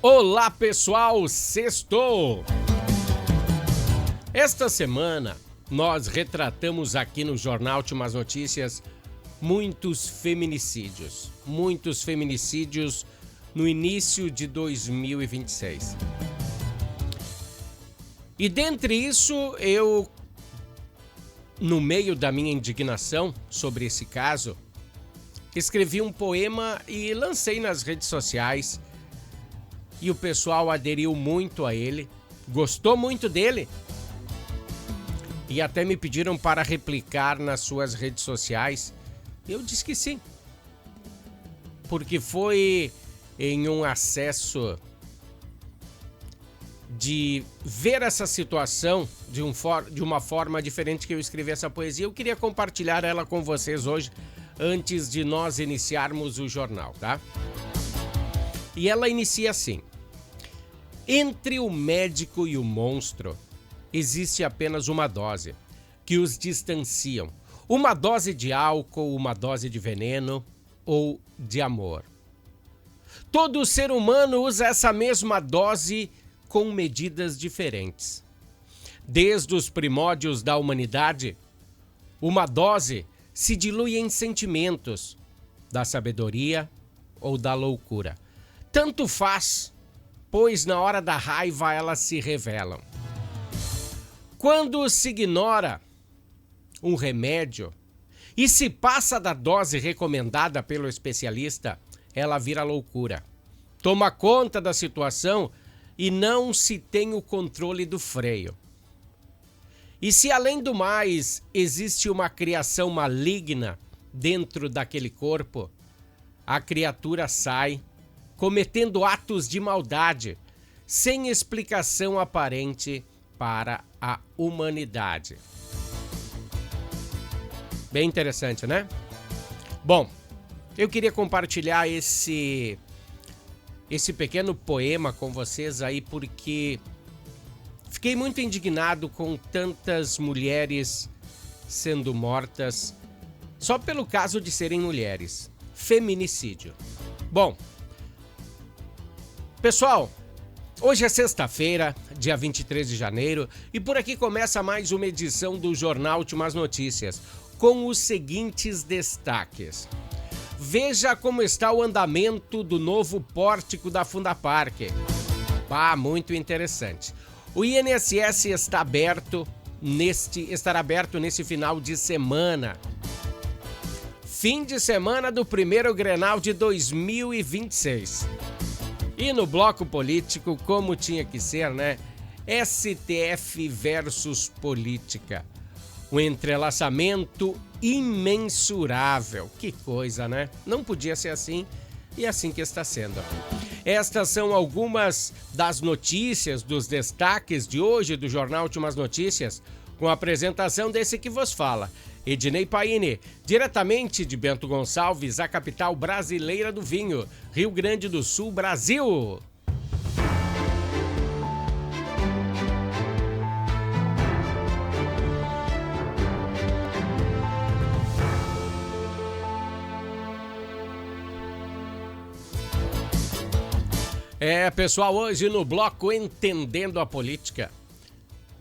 Olá, pessoal, sextou! Esta semana, nós retratamos aqui no Jornal Últimas Notícias muitos feminicídios no início de 2026. E dentre isso, no meio da minha indignação sobre esse caso, escrevi um poema e lancei nas redes sociais. E o pessoal aderiu muito a ele, gostou muito dele. E até me pediram para replicar nas suas redes sociais. Eu disse que sim. Porque foi em um acesso de ver essa situação de uma forma diferente que eu escrevi essa poesia. Eu queria compartilhar ela com vocês hoje, antes de nós iniciarmos o jornal, tá? E ela inicia assim: entre o médico e o monstro, existe apenas uma dose que os distanciam. Uma dose de álcool, uma dose de veneno ou de amor. Todo ser humano usa essa mesma dose com medidas diferentes. Desde os primórdios da humanidade, uma dose se dilui em sentimentos, da sabedoria ou da loucura. Tanto faz, pois na hora da raiva elas se revelam. Quando se ignora um remédio e se passa da dose recomendada pelo especialista, ela vira loucura. Toma conta da situação e não se tem o controle do freio. E se além do mais existe uma criação maligna dentro daquele corpo, a criatura sai cometendo atos de maldade, sem explicação aparente para a humanidade. Bem interessante, né? Bom, eu queria compartilhar esse pequeno poema com vocês aí, porque fiquei muito indignado com tantas mulheres sendo mortas só pelo caso de serem mulheres. Feminicídio. Bom, pessoal, hoje é sexta-feira, dia 23 de janeiro, e por aqui começa mais uma edição do Jornal Últimas Notícias, com os seguintes destaques. Veja como está o andamento do novo pórtico da Fundapark. Muito interessante. O INSS estará aberto nesse final de semana. Fim de semana do primeiro Grenal de 2026. E no bloco político, como tinha que ser, né? STF versus política. Um entrelaçamento imensurável. Que coisa, né? Não podia ser assim, e é assim que está sendo. Estas são algumas das notícias, dos destaques de hoje do Jornal Últimas Notícias, com a apresentação desse que vos fala, Ednei Paine, diretamente de Bento Gonçalves, a capital brasileira do vinho, Rio Grande do Sul, Brasil. Pessoal, hoje no bloco Entendendo a Política,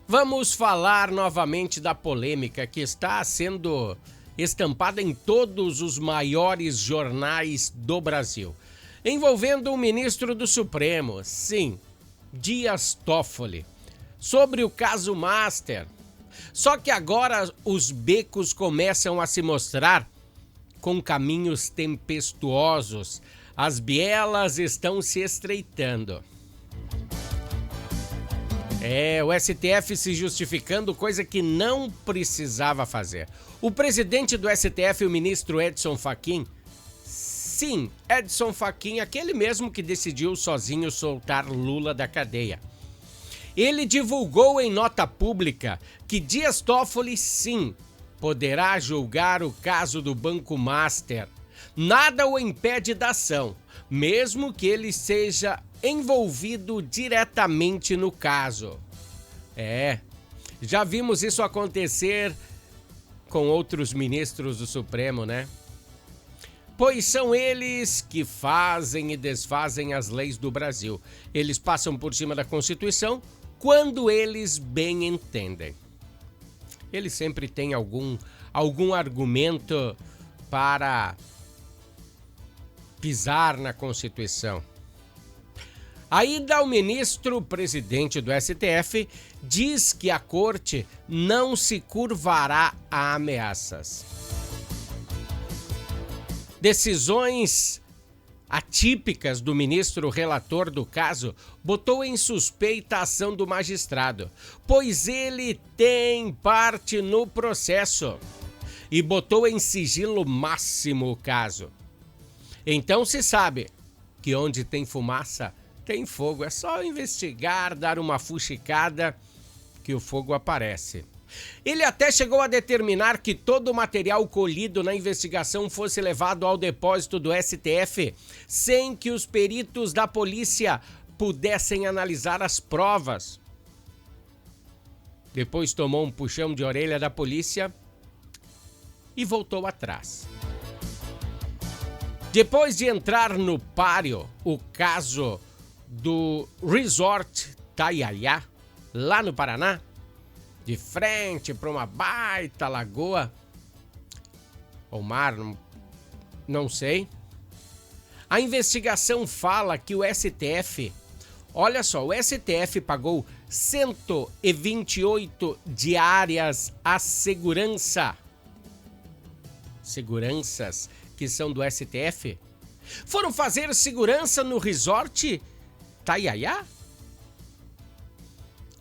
vamos falar novamente da polêmica que está sendo estampada em todos os maiores jornais do Brasil, envolvendo o ministro do Supremo, sim, Dias Toffoli, sobre o caso Master. Só que agora os becos começam a se mostrar com caminhos tempestuosos. As bielas estão se estreitando. O STF se justificando, coisa que não precisava fazer. O presidente do STF, o ministro Edson Fachin, sim, Edson Fachin, aquele mesmo que decidiu sozinho soltar Lula da cadeia. Ele divulgou em nota pública que Dias Toffoli, sim, poderá julgar o caso do Banco Master. Nada o impede da ação, mesmo que ele seja envolvido diretamente no caso. Já vimos isso acontecer com outros ministros do Supremo, né? pois são eles que fazem e desfazem as leis do Brasil. Eles passam por cima da Constituição quando eles bem entendem. Eles sempre têm algum argumento para pisar na Constituição. Ainda o ministro presidente do STF diz que a corte não se curvará a ameaças. Decisões atípicas do ministro relator do caso botou em suspeita a ação do magistrado, pois ele tem parte no processo e botou em sigilo máximo o caso. Então se sabe que onde tem fumaça, tem fogo. É só investigar, dar uma fuxicada que o fogo aparece. Ele até chegou a determinar que todo o material colhido na investigação fosse levado ao depósito do STF, sem que os peritos da polícia pudessem analisar as provas. Depois tomou um puxão de orelha da polícia e voltou atrás. Depois de entrar no páreo o caso do Resort Taiaiá, lá no Paraná, de frente para uma baita lagoa, ou mar, não sei. A investigação fala que o STF, olha só, o STF pagou 128 diárias à seguranças que são do STF, foram fazer segurança no Resort Taiaiá?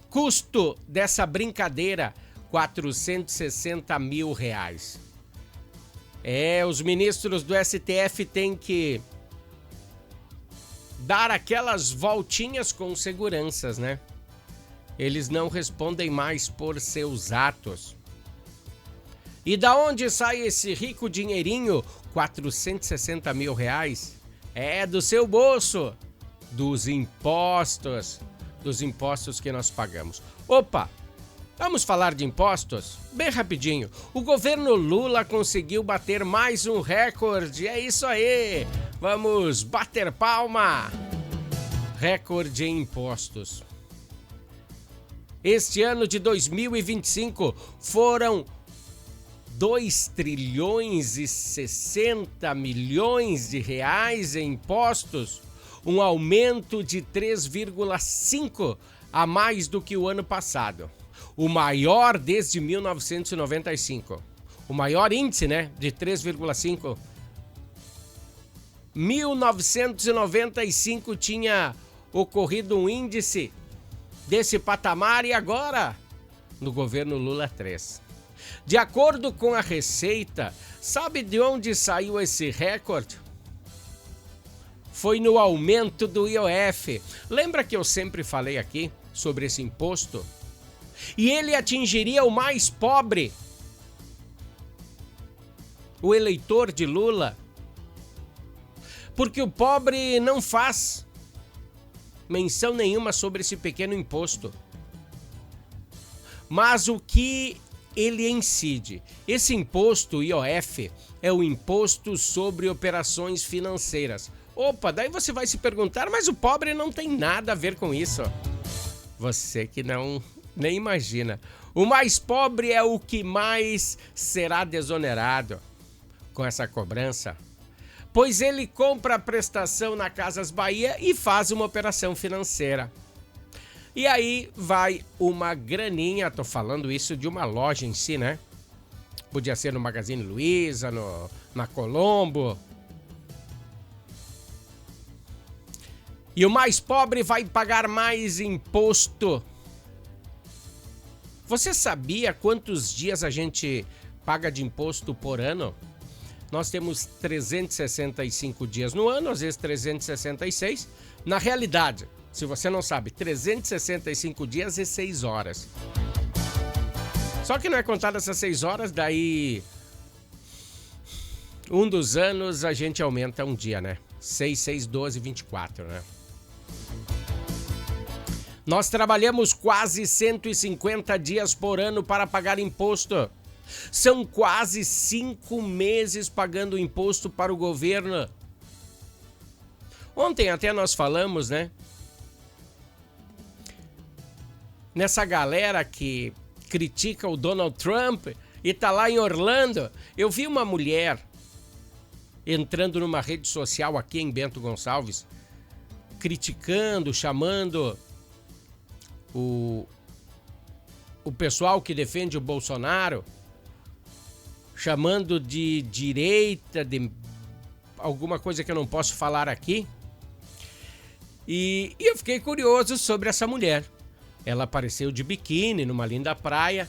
Custo dessa brincadeira, R$460 mil. Os ministros do STF têm que dar aquelas voltinhas com seguranças, né? Eles não respondem mais por seus atos. E da onde sai esse rico dinheirinho? R$460 mil. É do seu bolso, dos impostos que nós pagamos. Opa, vamos falar de impostos? Bem rapidinho. O governo Lula conseguiu bater mais um recorde. É isso aí. Vamos bater palma. Recorde em impostos. Este ano de 2025 foram 2,60 trilhões de reais em impostos, um aumento de 3,5% a mais do que o ano passado. O maior desde 1995. O maior índice, né, de 3,5%. 1995 tinha ocorrido um índice desse patamar e agora, no governo Lula, 3%. De acordo com a Receita, sabe de onde saiu esse recorde? Foi no aumento do IOF. Lembra que eu sempre falei aqui sobre esse imposto? E ele atingiria o mais pobre, o eleitor de Lula, porque o pobre não faz menção nenhuma sobre esse pequeno imposto. Mas o que ele incide? Esse imposto IOF é o Imposto sobre Operações Financeiras. Opa, daí você vai se perguntar, mas o pobre não tem nada a ver com isso. Você que nem imagina. O mais pobre é o que mais será desonerado com essa cobrança, pois ele compra a prestação na Casas Bahia e faz uma operação financeira. E aí vai uma graninha, tô falando isso de uma loja em si, né? Podia ser no Magazine Luiza, na Colombo. E o mais pobre vai pagar mais imposto. Você sabia quantos dias a gente paga de imposto por ano? Nós temos 365 dias no ano, às vezes 366. Na realidade, se você não sabe, 365 dias e 6 horas. Só que não é contado essas 6 horas, daí um dos anos a gente aumenta um dia, né? 6, 6, 12, 24, né? Nós trabalhamos quase 150 dias por ano para pagar imposto. São quase 5 meses pagando imposto para o governo. Ontem até nós falamos, né? Nessa galera que critica o Donald Trump e tá lá em Orlando. Eu vi uma mulher entrando numa rede social aqui em Bento Gonçalves, criticando, chamando o pessoal que defende o Bolsonaro, chamando de direita, de alguma coisa que eu não posso falar aqui. E eu fiquei curioso sobre essa mulher. Ela apareceu de biquíni numa linda praia.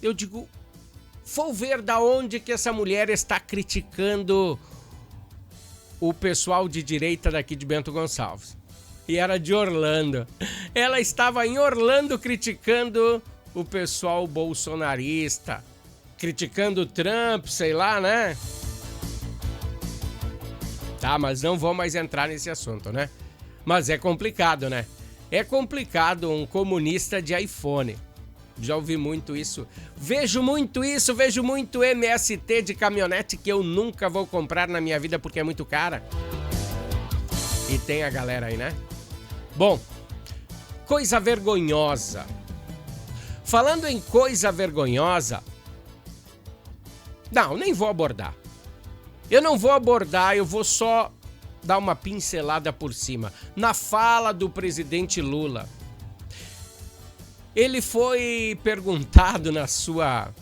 Eu digo, vou ver da onde que essa mulher está criticando o pessoal de direita daqui de Bento Gonçalves. E era de Orlando. Ela estava em Orlando criticando o pessoal bolsonarista, criticando o Trump, sei lá, né? Tá, mas não vou mais entrar nesse assunto, né? Mas é complicado, né? É complicado um comunista de iPhone. Já ouvi muito isso. Vejo muito MST de caminhonete que eu nunca vou comprar na minha vida porque é muito cara. E tem a galera aí, né? Bom, coisa vergonhosa. Falando em coisa vergonhosa... Não, nem vou abordar. Eu não vou abordar, eu vou só dar uma pincelada por cima. Na fala do presidente Lula, ele foi perguntado na sua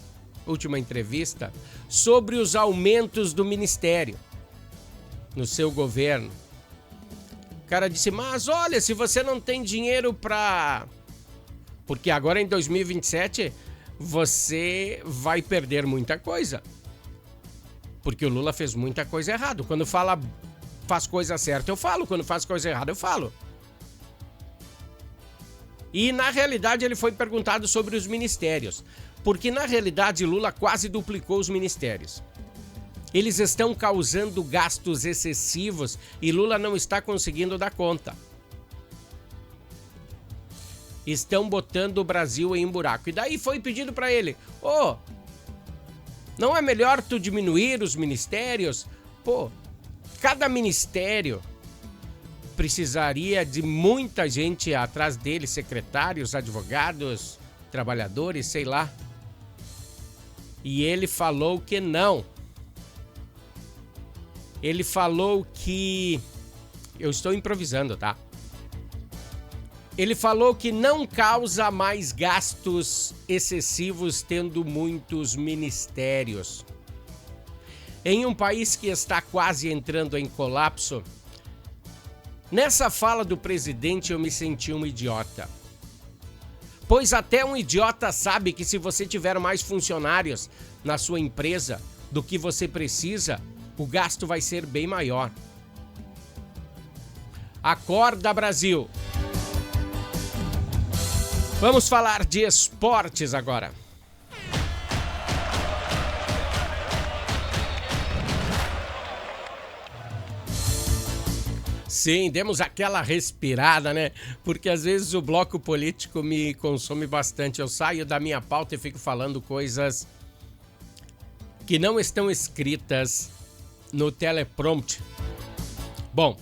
última entrevista sobre os aumentos do ministério no seu governo. O cara disse, mas olha, se você não tem dinheiro para... Porque agora em 2027 você vai perder muita coisa. Porque o Lula fez muita coisa errada. Quando faz coisa certa, eu falo. Quando faz coisa errada, eu falo. E, na realidade, ele foi perguntado sobre os ministérios. Porque, na realidade, Lula quase duplicou os ministérios. Eles estão causando gastos excessivos e Lula não está conseguindo dar conta. Estão botando o Brasil em buraco. E daí foi pedido para ele, não é melhor tu diminuir os ministérios? Pô, cada ministério precisaria de muita gente atrás dele, secretários, advogados, trabalhadores, sei lá. E ele falou que não. Ele falou que... Eu estou improvisando, tá? Ele falou que não causa mais gastos excessivos tendo muitos ministérios. Em um país que está quase entrando em colapso, nessa fala do presidente eu me senti um idiota. Pois até um idiota sabe que se você tiver mais funcionários na sua empresa do que você precisa, o gasto vai ser bem maior. Acorda, Brasil! Vamos falar de esportes agora. Sim, demos aquela respirada, né? Porque às vezes o bloco político me consome bastante. Eu saio da minha pauta e fico falando coisas que não estão escritas no teleprompter. Bom,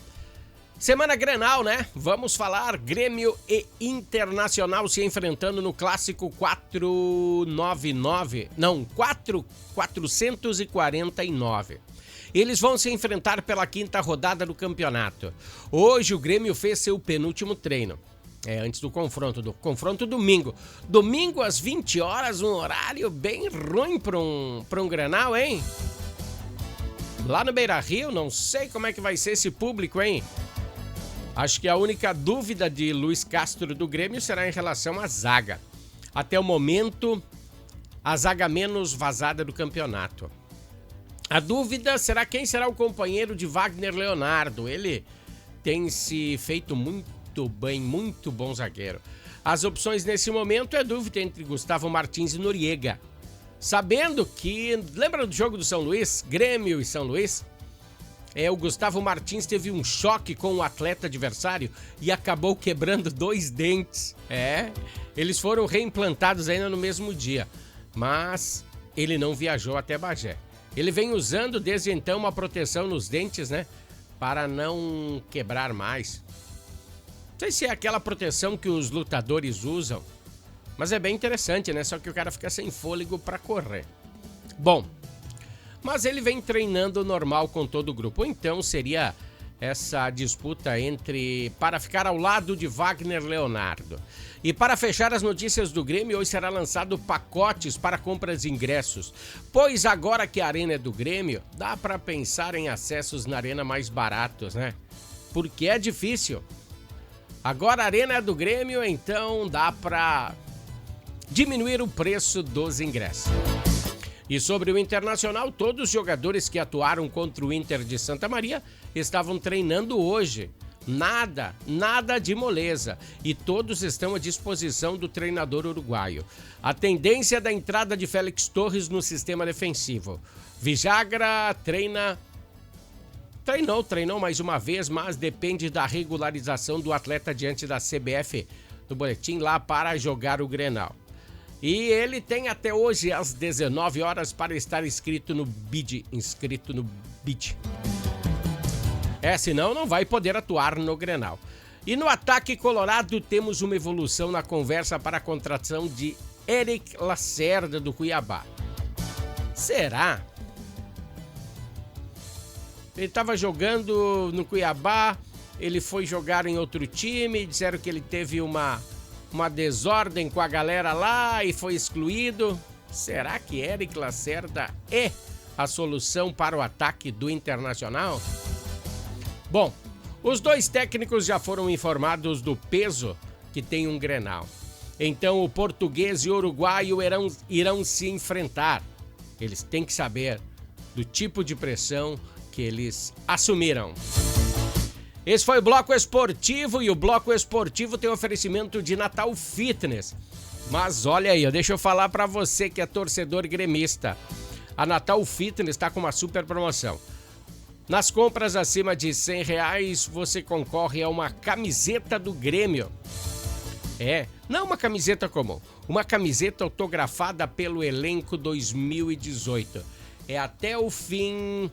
semana Grenal, né? Vamos falar Grêmio e Internacional se enfrentando no clássico 449. Eles vão se enfrentar pela 5ª rodada do campeonato. Hoje o Grêmio fez seu penúltimo treino. Antes do confronto domingo. Domingo às 20 horas, um horário bem ruim para um Grenal, hein? Lá no Beira-Rio, não sei como é que vai ser esse público, hein? Acho que a única dúvida de Luiz Castro do Grêmio será em relação à zaga. Até o momento, a zaga menos vazada do campeonato. A dúvida será quem será o companheiro de Wagner Leonardo. Ele tem se feito muito bem, muito bom zagueiro. As opções nesse momento é dúvida entre Gustavo Martins e Noriega. Sabendo que, lembra do jogo do São Luís? Grêmio e São Luís? O Gustavo Martins teve um choque com o atleta adversário e acabou quebrando 2 dentes. Eles foram reimplantados ainda no mesmo dia. Mas ele não viajou até Bagé. Ele vem usando desde então uma proteção nos dentes, né? Para não quebrar mais. Não sei se é aquela proteção que os lutadores usam, mas é bem interessante, né? Só que o cara fica sem fôlego para correr. Bom, mas ele vem treinando normal com todo o grupo. Então seria essa disputa para ficar ao lado de Wagner Leonardo. E para fechar as notícias do Grêmio, hoje será lançado pacotes para compras de ingressos. Pois agora que a arena é do Grêmio, dá para pensar em acessos na arena mais baratos, né? Porque é difícil. Agora a arena é do Grêmio, então dá para diminuir o preço dos ingressos. E sobre o Internacional, todos os jogadores que atuaram contra o Inter de Santa Maria estavam treinando hoje. Nada de moleza. E todos estão à disposição do treinador uruguaio. A tendência da entrada de Félix Torres no sistema defensivo. Villagra treinou mais uma vez, mas depende da regularização do atleta diante da CBF do boletim lá para jogar o Grenal. E ele tem até hoje às 19 horas para estar inscrito no BID. Senão não vai poder atuar no Grenal. E no ataque colorado temos uma evolução na conversa para a contratação de Eric Lacerda do Cuiabá. Será? Ele estava jogando no Cuiabá, ele foi jogar em outro time, disseram que ele teve uma desordem com a galera lá e foi excluído. Será que Eric Lacerda é a solução para o ataque do Internacional? Bom, os dois técnicos já foram informados do peso que tem um Grenal. Então o português e o uruguaio irão se enfrentar. Eles têm que saber do tipo de pressão que eles assumiram. Esse foi o Bloco Esportivo e o Bloco Esportivo tem oferecimento de Natal Fitness. Mas olha aí, deixa eu falar para você que é torcedor gremista. A Natal Fitness está com uma super promoção. Nas compras acima de R$100, você concorre a uma camiseta do Grêmio. Não uma camiseta comum, uma camiseta autografada pelo elenco 2018. É até o fim,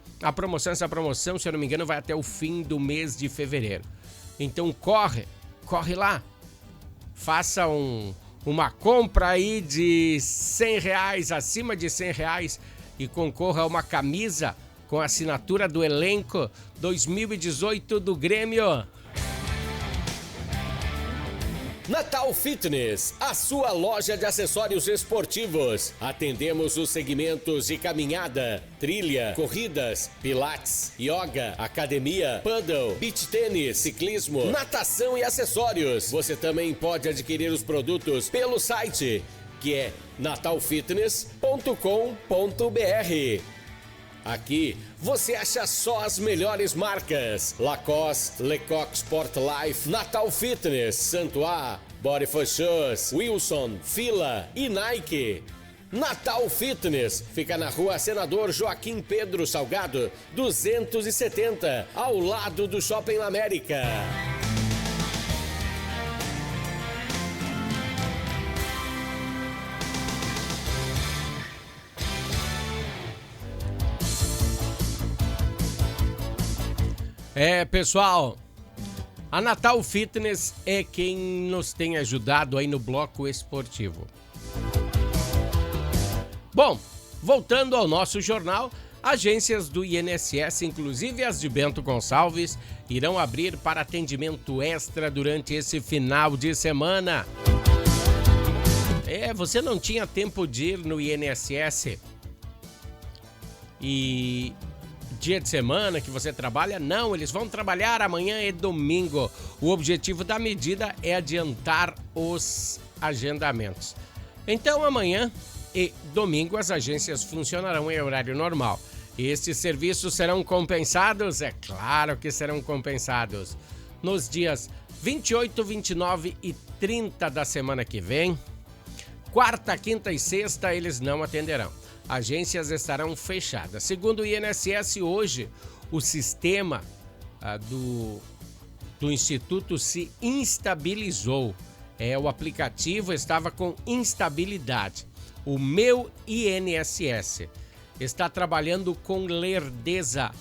essa promoção, se eu não me engano, vai até o fim do mês de fevereiro. Então corre lá, faça uma compra aí de R$100, acima de R$100 e concorra a uma camisa com a assinatura do elenco 2018 do Grêmio. Natal Fitness, a sua loja de acessórios esportivos. Atendemos os segmentos de caminhada, trilha, corridas, pilates, yoga, academia, paddle, beach tênis, ciclismo, natação e acessórios. Você também pode adquirir os produtos pelo site, que é natalfitness.com.br. Aqui você acha só as melhores marcas: Lacoste, Lecoq Sport Life, Natal Fitness, Santois, Body for Shoes, Wilson, Fila e Nike. Natal Fitness fica na rua Senador Joaquim Pedro Salgado, 270, ao lado do Shopping América. Pessoal, a Natal Fitness é quem nos tem ajudado aí no Bloco Esportivo. Bom, voltando ao nosso jornal, agências do INSS, inclusive as de Bento Gonçalves, irão abrir para atendimento extra durante esse final de semana. Você não tinha tempo de ir no INSS e dia de semana que você trabalha? Não, eles vão trabalhar amanhã e domingo. O objetivo da medida é adiantar os agendamentos. Então amanhã e domingo as agências funcionarão em horário normal. Estes serviços serão compensados? É claro que serão compensados. Nos dias 28, 29 e 30 da semana que vem, quarta, quinta e sexta eles não atenderão. Agências estarão fechadas. Segundo o INSS, hoje o sistema do Instituto se instabilizou. O aplicativo estava com instabilidade. O Meu INSS está trabalhando com Lerdeza.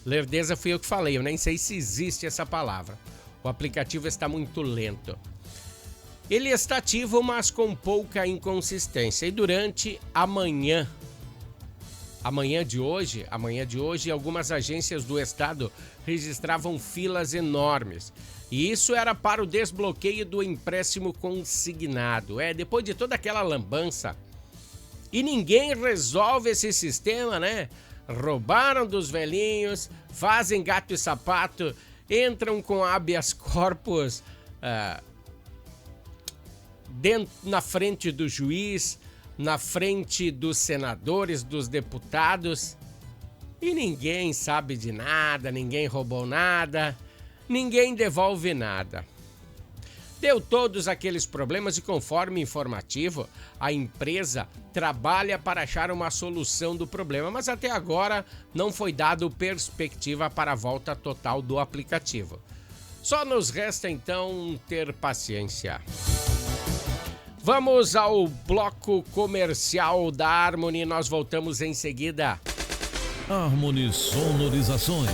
Lerdeza fui eu que falei, eu nem sei se existe essa palavra. O aplicativo está muito lento. Ele está ativo, mas com pouca inconsistência. E durante amanhã de hoje, algumas agências do estado registravam filas enormes. E isso era para o desbloqueio do empréstimo consignado. Depois de toda aquela lambança. E ninguém resolve esse sistema, né? Roubaram dos velhinhos, fazem gato e sapato, entram com habeas corpus na frente do juiz, na frente dos senadores, dos deputados, e ninguém sabe de nada, ninguém roubou nada, ninguém devolve nada. Deu todos aqueles problemas e, conforme informativo, a empresa trabalha para achar uma solução do problema, mas até agora não foi dado perspectiva para a volta total do aplicativo. Só nos resta então ter paciência. Vamos ao bloco comercial da Harmony, nós voltamos em seguida. Harmony Sonorizações.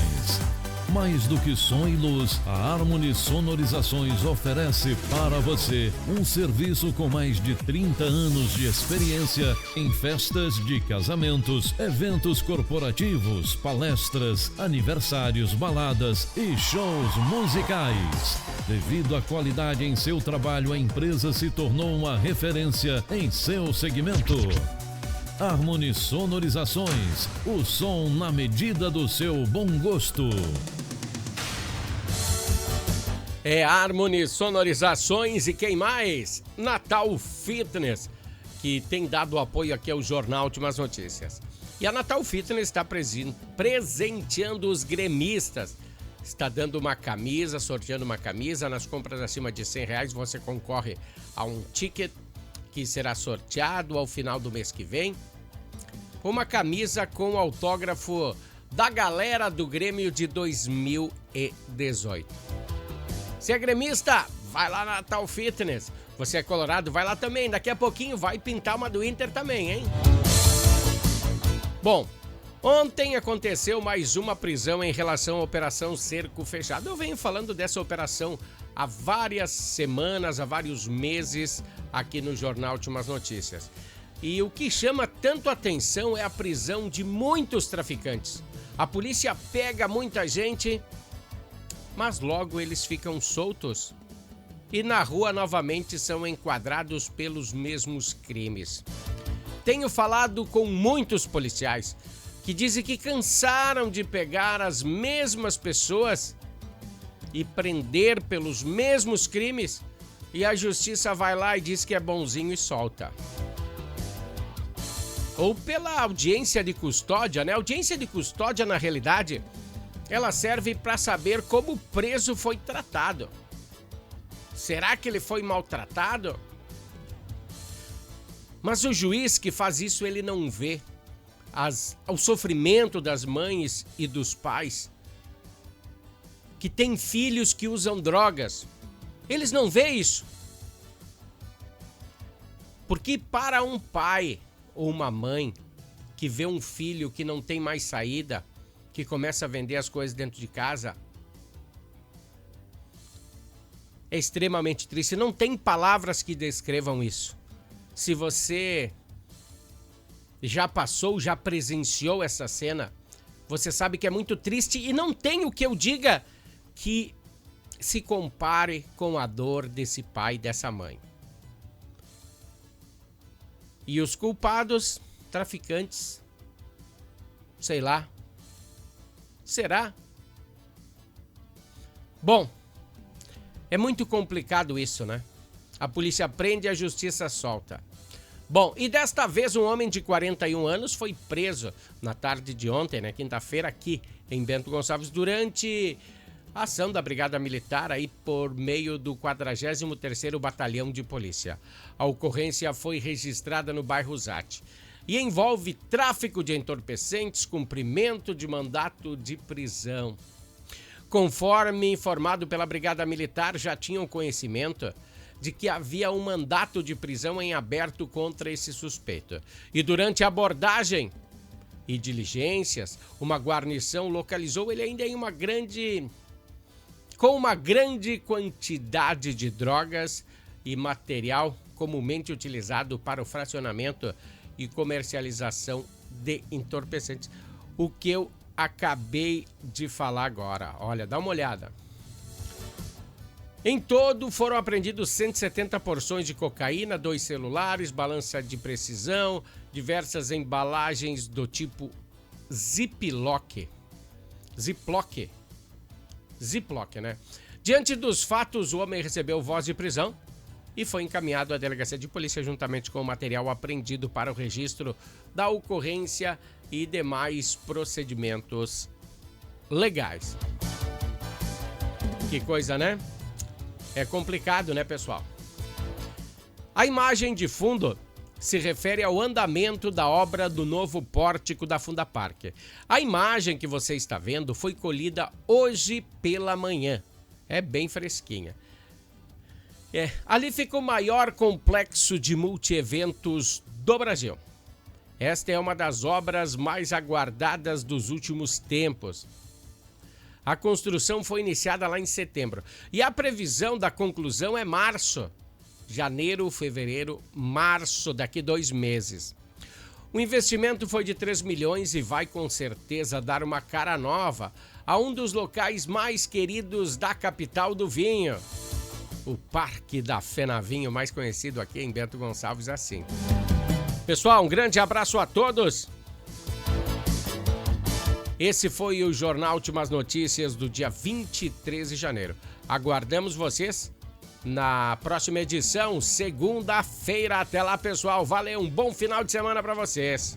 Mais do que som e luz, a Harmony Sonorizações oferece para você um serviço com mais de 30 anos de experiência em festas de casamentos, eventos corporativos, palestras, aniversários, baladas e shows musicais. Devido à qualidade em seu trabalho, a empresa se tornou uma referência em seu segmento. Harmony Sonorizações, o som na medida do seu bom gosto. Harmony Sonorizações e quem mais? Natal Fitness, que tem dado apoio aqui ao Jornal Últimas Notícias. E a Natal Fitness está presenteando os gremistas. Está dando uma camisa, sorteando uma camisa. Nas compras acima de R$100 você concorre a um ticket que será sorteado ao final do mês que vem. Uma camisa com autógrafo da galera do Grêmio de 2018. Se é gremista, vai lá na Natal Fitness. Você é colorado, vai lá também. Daqui a pouquinho vai pintar uma do Inter também, hein? Bom, ontem aconteceu mais uma prisão em relação à Operação Cerco Fechado. Eu venho falando dessa operação há várias semanas, há vários meses aqui no Jornal Últimas Notícias. E o que chama tanto atenção é a prisão de muitos traficantes. A polícia pega muita gente, mas logo eles ficam soltos e na rua novamente são enquadrados pelos mesmos crimes. Tenho falado com muitos policiais que dizem que cansaram de pegar as mesmas pessoas e prender pelos mesmos crimes, e a justiça vai lá e diz que é bonzinho e solta. Ou pela audiência de custódia, né? A audiência de custódia, na realidade, ela serve para saber como o preso foi tratado. Será que ele foi maltratado? Mas o juiz que faz isso, ele não vê o sofrimento das mães e dos pais que têm filhos que usam drogas. Eles não veem isso. Porque para um pai ou uma mãe que vê um filho que não tem mais saída, que começa a vender as coisas dentro de casa, é extremamente triste. Não tem palavras que descrevam isso. Se você já passou, já presenciou essa cena, você sabe que é muito triste e não tem o que eu diga que se compare com a dor desse pai e dessa mãe. E os culpados, traficantes, sei lá. Será? Bom, é muito complicado isso, né? A polícia prende e a justiça solta. Bom, e desta vez um homem de 41 anos foi preso na tarde de ontem, né, quinta-feira, aqui em Bento Gonçalves, durante a ação da Brigada Militar aí por meio do 43º Batalhão de Polícia. A ocorrência foi registrada no bairro Zate e envolve tráfico de entorpecentes, cumprimento de mandato de prisão. Conforme informado pela Brigada Militar, já tinham conhecimento de que havia um mandato de prisão em aberto contra esse suspeito. E durante a abordagem e diligências, uma guarnição localizou ele ainda com uma grande quantidade de drogas e material comumente utilizado para o fracionamento e comercialização de entorpecentes. O que eu acabei de falar agora. Olha, dá uma olhada. Em todo, foram apreendidos 170 porções de cocaína, 2 celulares, balança de precisão, diversas embalagens do tipo Ziploc, né? Diante dos fatos, o homem recebeu voz de prisão e foi encaminhado à delegacia de polícia juntamente com o material apreendido para o registro da ocorrência e demais procedimentos legais. Que coisa, né? É complicado, né, pessoal? A imagem de fundo se refere ao andamento da obra do novo pórtico da Fundapark. A imagem que você está vendo foi colhida hoje pela manhã. É bem fresquinha. Ali fica o maior complexo de multieventos do Brasil. Esta é uma das obras mais aguardadas dos últimos tempos. A construção foi iniciada lá em setembro e a previsão da conclusão é março. Janeiro, fevereiro, março, daqui 2 meses. O investimento foi de 3 milhões e vai com certeza dar uma cara nova a um dos locais mais queridos da capital do vinho. O Parque da Fenavinho, mais conhecido aqui em Bento Gonçalves assim. Pessoal, um grande abraço a todos. Esse foi o Jornal Últimas Notícias do dia 23 de janeiro. Aguardamos vocês na próxima edição, segunda-feira. Até lá, pessoal. Valeu, um bom final de semana para vocês.